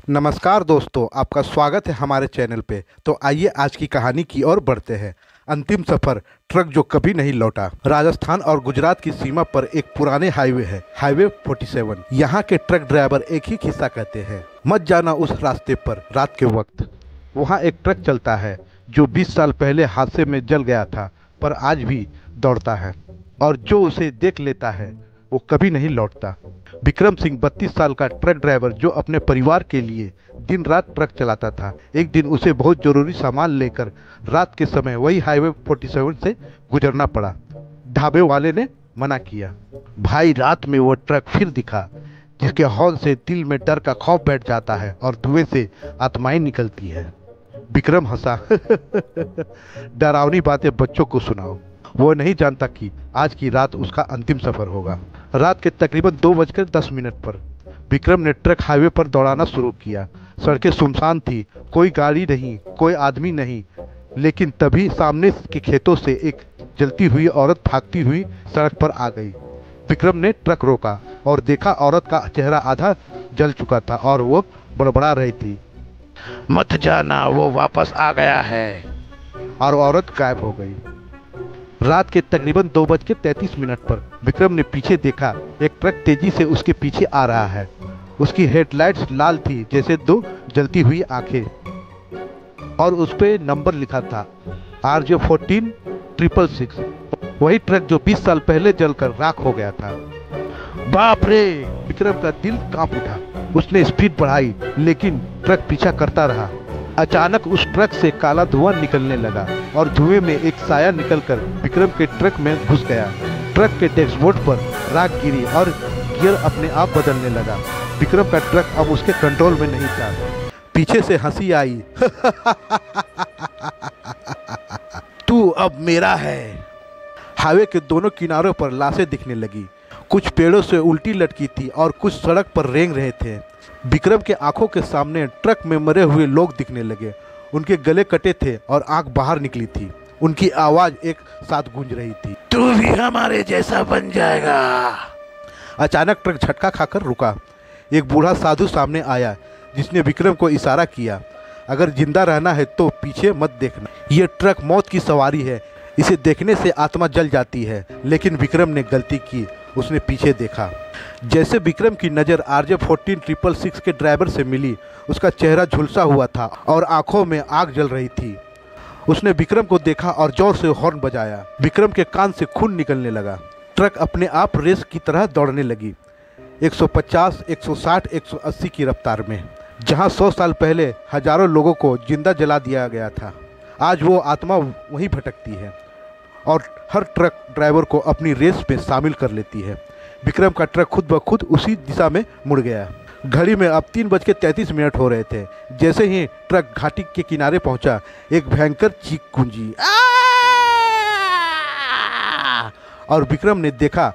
नमस्कार दोस्तों, आपका स्वागत है हमारे चैनल पे। तो आइए आज की कहानी की ओर बढ़ते हैं। अंतिम सफर, ट्रक जो कभी नहीं लौटा। राजस्थान और गुजरात की सीमा पर एक पुराने हाईवे है, हाईवे 47। यहाँ के ट्रक ड्राइवर एक ही किस्सा कहते हैं, मत जाना उस रास्ते पर रात के वक्त। वहाँ एक ट्रक चलता है जो 20 साल पहले हादसे में जल गया था, पर आज भी दौड़ता है, और जो उसे देख लेता है वो कभी नहीं लौटता। विक्रम सिंह 32 साल का ट्रक ड्राइवर जो अपने परिवार के लिए दिन रात ट्रक चलाता था। एक दिन उसे बहुत जरूरी सामान लेकर रात के समय वही हाईवे 47 से गुजरना पड़ा। ढाबे वाले ने मना किया। भाई, रात में वो ट्रक फिर दिखा, जिसके हॉर्न से दिल में डर का खौफ बैठ जाता है और धुएं से आत्माएं निकलती है। विक्रम हंसा। डरावनी बातें बच्चों को सुनाओ। वो नहीं जानता कि आज की रात उसका अंतिम सफर होगा। रात के तकरीबन 2:10 पर विक्रम ने ट्रक हाईवे पर दौड़ाना शुरू किया। सड़कें सुनसान थी, कोई गाड़ी नहीं, कोई आदमी नहीं। लेकिन तभी सामने के खेतों से एक जलती हुई औरत भागती हुई सड़क पर आ गई। विक्रम ने ट्रक रोका और देखा औरत का चेहरा आधा जल चुका था और वो बड़बड़ा रही थी, मत जाना, वो वापस आ गया है। और औरत गायब हो गई। रात के तकरीबन 2:33 पर विक्रम ने पीछे देखा, एक ट्रक तेजी से उसके पीछे आ रहा है। उसकी हेडलाइट्स लाल थी जैसे दो जलती हुई आंखें, और उस पे नंबर लिखा था RJ14 666। वही ट्रक जो 20 साल पहले जलकर राख हो गया था। बाप रे! विक्रम का दिल कांप उठा। उसने स्पीड बढ़ाई, लेकिन ट्रक पीछा करता रहा। अचानक उस ट्रक से काला धुआं निकलने लगा और धुएं में एक साया निकलकर विक्रम के ट्रक में घुस गया। ट्रक के डैशबोर्ड पर राख गिरी और गियर अपने आप बदलने लगा। विक्रम का ट्रक अब उसके कंट्रोल में नहीं था। पीछे से हंसी आई। तू अब मेरा है। हाईवे के दोनों किनारों पर लाशें दिखने लगी। कुछ पेड़ों से उल्टी लटकी थी और कुछ सड़क पर रेंग रहे थे। विक्रम के आंखों के सामने ट्रक में मरे हुए लोग दिखने लगे। उनके गले कटे थे और आंख बाहर निकली थी। उनकी आवाज एक साथ गूंज रही थी, तू भी हमारे जैसा बन जाएगा। अचानक ट्रक झटका खाकर रुका। एक बूढ़ा साधु सामने आया, जिसने विक्रम को इशारा किया, अगर जिंदा रहना है तो पीछे मत देखना। ये ट्रक मौत की सवारी है, इसे देखने से आत्मा जल जाती है। लेकिन विक्रम ने गलती की। उसने पीछे देखा। जैसे विक्रम की नज़र RJ14 666 के ड्राइवर से मिली, उसका चेहरा झुलसा हुआ था और आंखों में आग जल रही थी। उसने विक्रम को देखा और जोर से हॉर्न बजाया। विक्रम के कान से खून निकलने लगा। ट्रक अपने आप रेस की तरह दौड़ने लगी, 150, 160, 180 की रफ्तार में। जहां 100 साल पहले हजारों लोगों को जिंदा जला दिया गया था, आज वो आत्मा वहीं भटकती है और हर ट्रक ड्राइवर को अपनी रेस में शामिल कर लेती है। विक्रम का ट्रक खुद ब खुद उसी दिशा में मुड़ गया। घड़ी में अब 3:33 हो रहे थे। जैसे ही ट्रक घाटी के किनारे पहुंचा, एक भयंकर चीख गूंजी। और विक्रम ने देखा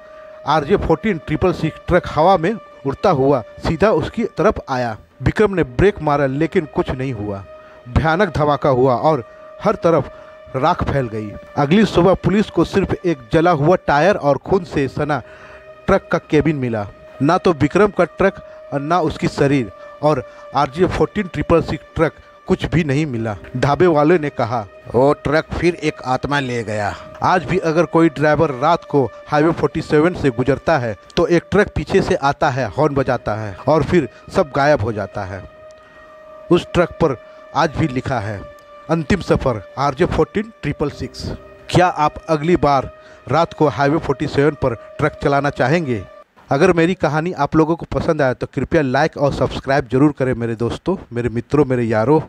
RJ14 666 ट्रक हवा में उड़ता हुआ सीधा उसकी तरफ आया। विक्रम ने ब्रेक मारा, लेकिन कुछ नहीं हुआ। भयानक धमाका हुआ और हर तरफ राख फैल गई। अगली सुबह पुलिस को सिर्फ एक जला हुआ टायर और खून से सना ट्रक का केबिन मिला। ना तो विक्रम का ट्रक और ना उसकी शरीर, और RJ14 666 ट्रक कुछ भी नहीं मिला। ढाबे वाले ने कहा, वो ट्रक फिर एक आत्मा ले गया। आज भी अगर कोई ड्राइवर रात को हाईवे 47 से गुजरता है तो एक ट्रक पीछे से आता है, हॉर्न बजाता है और फिर सब गायब हो जाता है। उस ट्रक पर आज भी लिखा है, अंतिम सफर RJ14 666। क्या आप अगली बार रात को हाईवे 47 पर ट्रक चलाना चाहेंगे? अगर मेरी कहानी आप लोगों को पसंद आए तो कृपया लाइक और सब्सक्राइब जरूर करें मेरे दोस्तों, मेरे मित्रों, मेरे यारों।